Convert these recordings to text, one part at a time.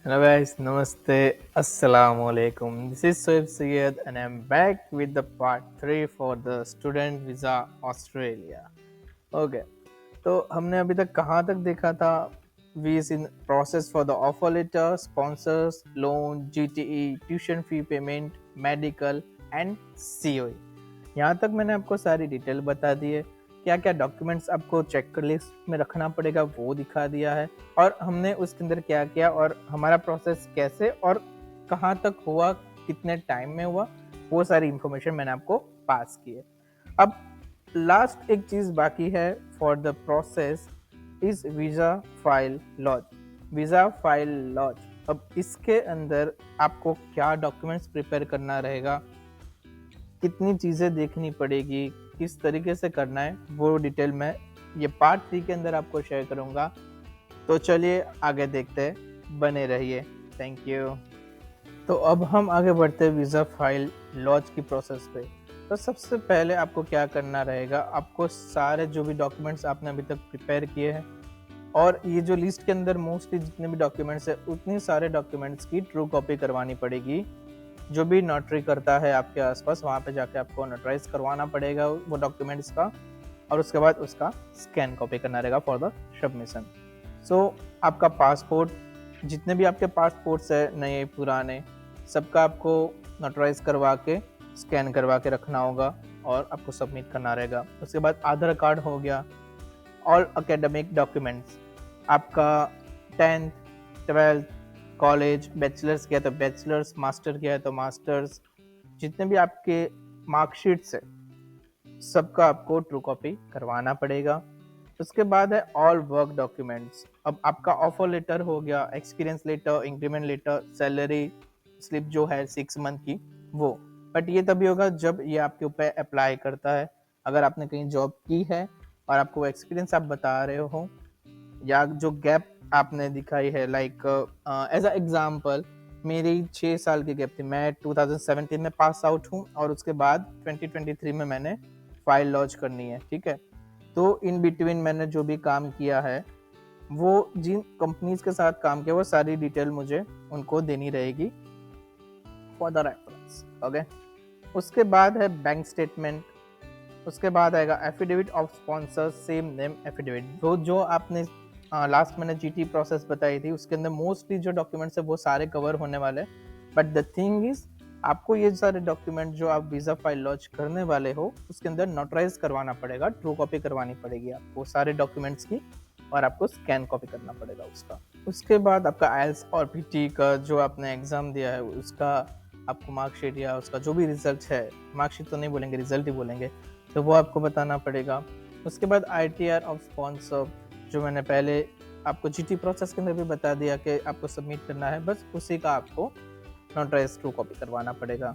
Hello guys, Namaste, Assalamu alaikum. This is Soeb Syed and I'm back with the part 3 for the student visa Australia. Okay, तो हमने अभी तक कहाँ तक देखा था? We is in process for the offer letter, sponsors, loan, GTE, tuition fee payment, medical and COE. यहाँ तक मैंने आपको सारी डिटेल बता दी है। क्या क्या डॉक्यूमेंट्स आपको चेक लिस्ट में रखना पड़ेगा वो दिखा दिया है, और हमने उसके अंदर क्या किया और हमारा प्रोसेस कैसे और कहाँ तक हुआ, कितने टाइम में हुआ, वो सारी इंफॉर्मेशन मैंने आपको पास की है। अब लास्ट एक चीज़ बाकी है for the process is visa file lodge. Visa file lodge, अब इसके अंदर आपको क्या डॉक्यूमेंट्स प्रिपेयर करना रहेगा, कितनी चीज़ें देखनी पड़ेगी, किस तरीके से करना है, वो डिटेल मैं ये पार्ट 3 के अंदर आपको शेयर करूँगा। तो चलिए आगे देखते हैं, बने रहिए। Thank you. तो अब हम आगे बढ़ते हैं वीज़ा फाइल लॉन्च की प्रोसेस पे। तो सबसे पहले आपको क्या करना रहेगा, आपको सारे जो भी डॉक्यूमेंट्स आपने अभी तक प्रिपेयर किए हैं, और ये जो लिस्ट के अंदर मोस्टली जितने भी डॉक्यूमेंट्स हैं उतनी सारे डॉक्यूमेंट्स की ट्रू कॉपी करवानी पड़ेगी। जो भी नोटरी करता है आपके आसपास, वहाँ पे जाके आपको नोटराइज करवाना पड़ेगा वो डॉक्यूमेंट्स का, और उसके बाद उसका स्कैन कॉपी करना रहेगा फॉर द सबमिशन। सो आपका पासपोर्ट, जितने भी आपके पासपोर्ट्स है नए पुराने, सबका आपको नोटराइज करवा के स्कैन करवा के रखना होगा और आपको सबमिट करना रहेगा। उसके बाद आधार कार्ड हो गया, ऑल एकेडमिक डॉक्यूमेंट्स, आपका 10th 12th कॉलेज, बैचलर्स किया तो बैचलर्स, मास्टर किया है तो मास्टर्स, जितने भी आपके मार्कशीट्स है सबका आपको ट्रू कॉपी करवाना पड़ेगा। उसके बाद है ऑल वर्क डॉक्यूमेंट्स। अब आपका ऑफर लेटर हो गया, experience letter, increment letter, salary slip जो है 6 मंथ की वो, बट ये तभी होगा जब ये आपके ऊपर अप्लाई करता है। अगर आपने कहीं जॉब की है और आपको एक्सपीरियंस आप बता रहे हो, या जो गैप आपने दिखाई है, लाइक एज अ एग्जांपल मेरी 6 साल की गैप थी। मैं 2017 में पास आउट हूँ और उसके बाद 2023 में मैंने फाइल लॉन्च करनी है, ठीक है। तो इन बिटवीन मैंने जो भी काम किया है, वो जिन कंपनीज के साथ काम किया, वो सारी डिटेल मुझे उनको देनी रहेगी फॉर द रेफरेंस। ओके, उसके बाद है बैंक स्टेटमेंट। उसके बाद आएगा affidavit of sponsor, same name affidavit. वो जो आपने लास्ट मैंने जीटी प्रोसेस बताई थी, उसके अंदर मोस्टली जो डॉक्यूमेंट्स है वो सारे कवर होने वाले। बट द थिंग इज, आपको ये सारे डॉक्यूमेंट जो आप वीज़ा फाइल लॉन्च करने वाले हो उसके अंदर नोटराइज करवाना पड़ेगा, ट्रू कॉपी करवानी पड़ेगी आपको सारे डॉक्यूमेंट्स की, और आपको स्कैन कॉपी करना पड़ेगा उसका। उसके बाद आपका आईएलटीएस और पीटी का जो आपने एग्ज़ाम दिया है उसका आपको मार्कशीट या उसका जो भी रिजल्ट है, मार्कशीट तो नहीं बोलेंगे, रिजल्ट ही बोलेंगे, तो वो आपको बताना पड़ेगा। उसके बाद आईटीआर ऑफ स्पॉन्सर, जो मैंने पहले आपको जीटी प्रोसेस के अंदर भी बता दिया कि आपको सबमिट करना है, बस उसी का आपको नोटराइज ट्रू कॉपी करवाना पड़ेगा।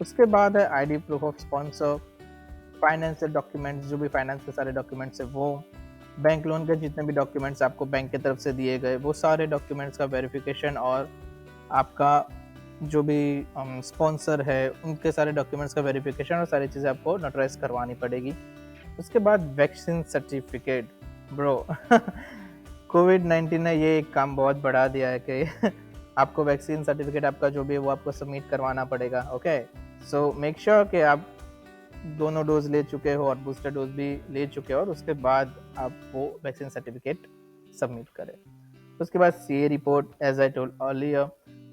उसके बाद है ID proof of sponsor, financial documents, जो भी फाइनेंस के सारे डॉक्यूमेंट्स है वो, बैंक लोन के जितने भी डॉक्यूमेंट्स आपको बैंक की तरफ से दिए गए वो सारे डॉक्यूमेंट्स का वेरिफिकेशन, और आपका जो भी स्पॉन्सर है उनके सारे डॉक्यूमेंट्स का वेरिफिकेशन, और सारी चीज़ें आपको नोटराइज करवानी पड़ेगी। उसके बाद वैक्सीन सर्टिफिकेट। ब्रो कोविड-19 ने ये एक काम बहुत बढ़ा दिया है कि आपको वैक्सीन सर्टिफिकेट आपका जो भी है वो आपको सबमिट करवाना पड़ेगा। ओके, सो मेक श्योर कि आप दोनों डोज ले चुके हो और बूस्टर डोज भी ले चुके हो, और उसके बाद आप वो वैक्सीन सर्टिफिकेट सबमिट करें। उसके बाद CA report, as I told earlier,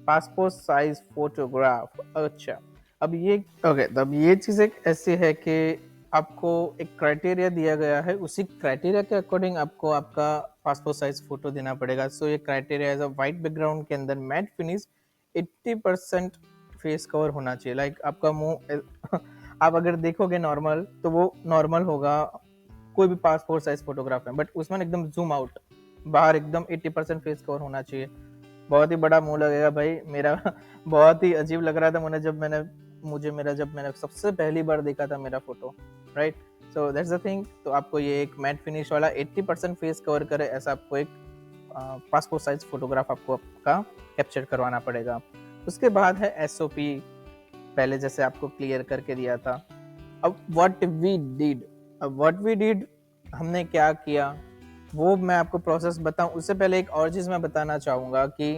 passport size photograph. अच्छा, अब ये ओके, तब ये चीज़ एक ऐसी है कि आपको एक क्राइटेरिया दिया गया है, उसी क्राइटेरिया के अकॉर्डिंग आपको आपका पासपोर्ट साइज फोटो देना पड़ेगा। सो ये criteria as a white background के अंदर मैट फिनिश, 80% फेस कवर होना चाहिए। लाइक आपका मुंह आप अगर देखोगे नॉर्मल तो वो नॉर्मल होगा कोई भी पासपोर्ट साइज फोटोग्राफ में, बट उसमें एकदम जूम आउट, बाहर एकदम 80% फेस कवर होना चाहिए। बहुत ही बड़ा मुंह लगेगा भाई मेरा बहुत ही अजीब लग रहा था मुझे जब मैंने सबसे पहली बार देखा था मेरा photo, right. So that's the thing. तो आपको ये एक मैट फिनिश वाला 80% फेस कवर करे ऐसा आपको एक पासपोर्ट साइज फोटोग्राफ आपको आपका कैप्चर करवाना पड़ेगा। उसके बाद है एसओपी, पहले जैसे आपको क्लियर करके दिया था। अब व्हाट वी डिड, हमने क्या किया वो मैं आपको प्रोसेस बताऊं, उससे पहले एक और चीज़ मैं बताना चाहूँगा कि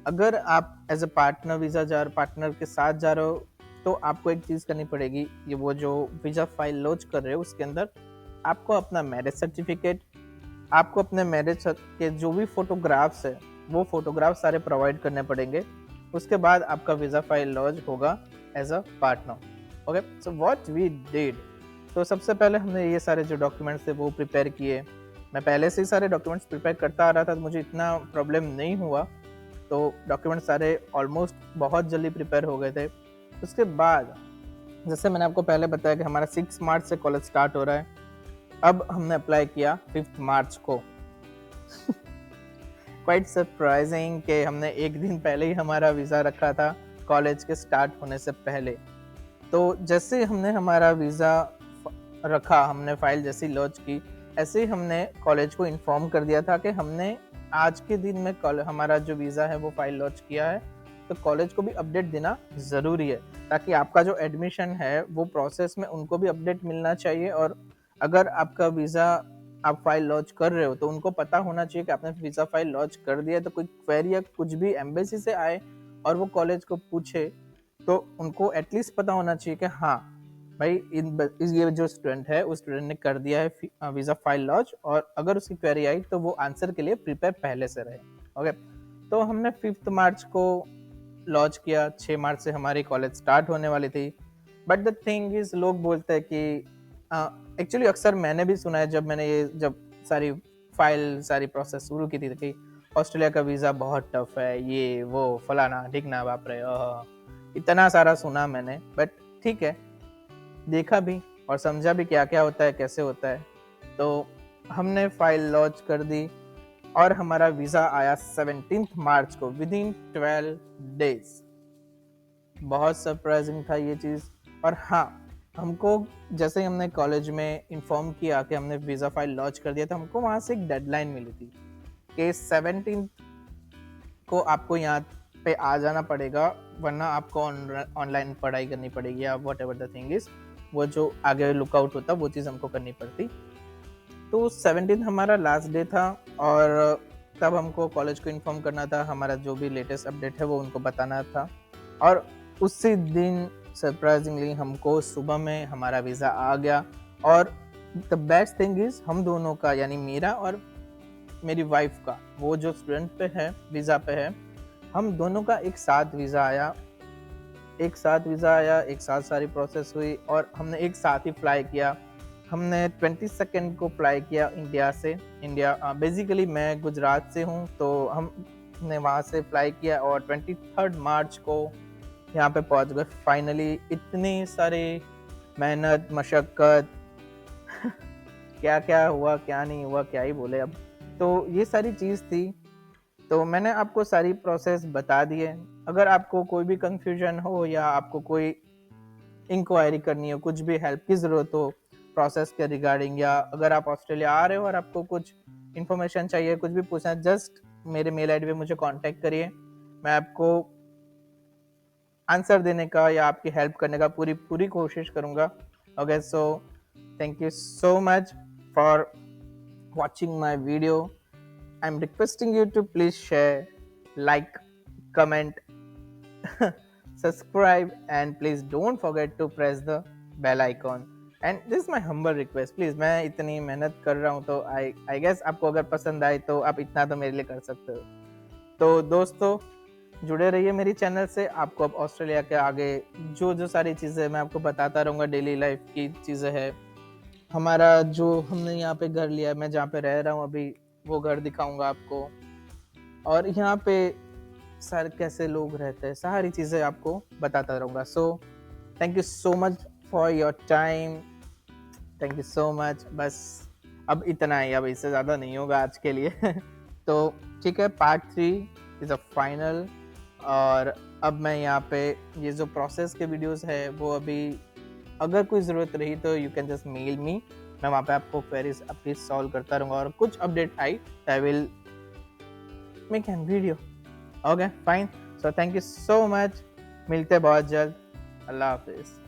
अगर आप as a partner visa partner के साथ जा रहे हो तो आपको एक चीज़ करनी पड़ेगी, ये वो जो वीज़ा फाइल लॉन्च कर रहे हो उसके अंदर आपको अपना मैरिज सर्टिफिकेट, आपको अपने मैरिज के जो भी फोटोग्राफ्स है वो फोटोग्राफ सारे प्रोवाइड करने पड़ेंगे। उसके बाद आपका वीज़ा फाइल लॉन्च होगा as a partner. Okay, so what we did, तो सबसे पहले हमने ये सारे जो डॉक्यूमेंट्स थे वो प्रिपेयर किए। मैं पहले से ही सारे डॉक्यूमेंट्स प्रिपेयर करता आ रहा था तो मुझे इतना प्रॉब्लम नहीं हुआ, तो डॉक्यूमेंट सारे ऑलमोस्ट बहुत जल्दी प्रिपेयर हो गए थे। उसके बाद जैसे मैंने आपको पहले बताया कि हमारा 6 मार्च से कॉलेज स्टार्ट हो रहा है, अब हमने अप्लाई किया 5 मार्च को। क्वाइट सरप्राइजिंग कि हमने एक दिन पहले ही हमारा वीज़ा रखा था कॉलेज के स्टार्ट होने से पहले। तो जैसे हमने हमारा वीज़ा रखा, हमने फाइल जैसी लॉन्च की, ऐसे ही हमने कॉलेज को इन्फॉर्म कर दिया था कि हमने आज के दिन में हमारा जो वीज़ा है वो फाइल लॉन्च किया है। तो कॉलेज को भी अपडेट देना ज़रूरी है ताकि आपका जो एडमिशन है वो प्रोसेस में उनको भी अपडेट मिलना चाहिए। और अगर आपका वीज़ा आप फाइल लॉन्च कर रहे हो तो उनको पता होना चाहिए कि आपने वीज़ा फाइल लॉन्च कर दिया है। तो कोई क्वेरी या कुछ भी एम्बेसी से आए और वो कॉलेज को पूछे तो उनको एटलीस्ट पता होना चाहिए कि हाँ भाई ये जो स्टूडेंट है उस स्टूडेंट ने कर दिया है वीज़ा फाइल लॉन्च, और अगर उसकी क्वेरी आई तो वो आंसर के लिए प्रिपेयर पहले से रहे। ओके, तो हमने 5 मार्च को लॉन्च किया। 6 मार्च से हमारी कॉलेज स्टार्ट होने वाली थी। बट द थिंग इज, लोग बोलते हैं कि एक्चुअली अक्सर मैंने भी सुना है जब सारी फाइल सारी प्रोसेस शुरू की थी कि ऑस्ट्रेलिया का वीज़ा बहुत टफ है, ये वो फलाना ढिकना बाप रे, इतना सारा सुना मैंने। बट ठीक है, देखा भी और समझा भी क्या क्या होता है, कैसे होता है। तो हमने फाइल लॉन्च कर दी और हमारा वीज़ा आया 17 मार्च को, विद इन 12 डेज। बहुत सरप्राइजिंग था ये चीज़। और हाँ, हमको जैसे ही हमने कॉलेज में इन्फॉर्म किया कि हमने वीज़ा फाइल लॉन्च कर दिया था, हमको वहाँ से एक डेडलाइन मिली थी कि 17 को आपको यहाँ पे आ जाना पड़ेगा, वरना आपको ऑनलाइन पढ़ाई करनी पड़ेगी या what ever the thing is, वो जो आगे लुकआउट होता वो चीज़ हमको करनी पड़ती। तो 17 हमारा लास्ट डे था और तब हमको कॉलेज को इन्फॉर्म करना था, हमारा जो भी लेटेस्ट अपडेट है वो उनको बताना था। और उसी दिन सरप्राइजिंगली हमको सुबह में हमारा वीज़ा आ गया। और द बेस्ट थिंग इज़, हम दोनों का यानी मेरा और मेरी वाइफ का, वो जो स्टूडेंट पे है वीज़ा पे है, हम दोनों का एक साथ वीज़ा आया। एक साथ सारी प्रोसेस हुई और हमने एक साथ ही फ्लाई किया। हमने 22 को फ्लाई किया इंडिया से। बेसिकली मैं गुजरात से हूँ, तो हमने वहाँ से फ्लाई किया और 23 मार्च को यहाँ पे पहुँच गए फाइनली। इतनी सारी मेहनत मशक्क़त क्या क्या हुआ क्या नहीं हुआ क्या ही बोले अब, तो ये सारी चीज़ थी। तो मैंने आपको सारी प्रोसेस बता दी है। अगर आपको कोई भी कंफ्यूजन हो या आपको कोई इंक्वायरी करनी हो, कुछ भी हेल्प की ज़रूरत हो प्रोसेस के रिगार्डिंग, या अगर आप ऑस्ट्रेलिया आ रहे हो और आपको कुछ इन्फॉर्मेशन चाहिए, कुछ भी पूछना है, जस्ट मेरे मेल आईडी पे मुझे कांटेक्ट करिए। मैं आपको आंसर देने का या आपकी हेल्प करने का पूरी पूरी कोशिश करूँगा। Okay, so thank you so much for watching my video. I'm requesting you to please share, like, comment, subscribe, and please don't forget to press the bell icon. And this is my humble request. Please, मैं इतनी मेहनत कर रहा हूँ तो I guess आपको अगर पसंद आए तो आप इतना तो मेरे लिए कर सकते हो। तो दोस्तों, जुड़े रहिए मेरी चैनल से। आपको अब ऑस्ट्रेलिया के आगे जो जो सारी चीज़ें मैं आपको बताता रहूँगा, डेली लाइफ की चीज़ें हैं, हमारा जो हमने यहाँ पे घर लिया है, मैं जहाँ पे रह रहा हूँ अभी, वो घर दिखाऊंगा आपको। और यहाँ पे सर कैसे लोग रहते हैं, सारी चीज़ें आपको बताता रहूँगा। So thank you so much for your time, thank you so much. बस अब इतना ही, अब इससे ज़्यादा नहीं होगा आज के लिए। तो ठीक है, पार्ट 3 इज़ अ फाइनल। और अब मैं यहाँ पे ये जो प्रोसेस के वीडियोस है वो अभी, अगर कोई ज़रूरत रही तो you can just mail me, मैं वहाँ पे आपको क्वेरीज अपनी सॉल्व करता रहूँगा। और कुछ update I I will make an video. Okay fine, so thank you so much, मिलते बहुत जल्द। अल्लाह हाफिज़।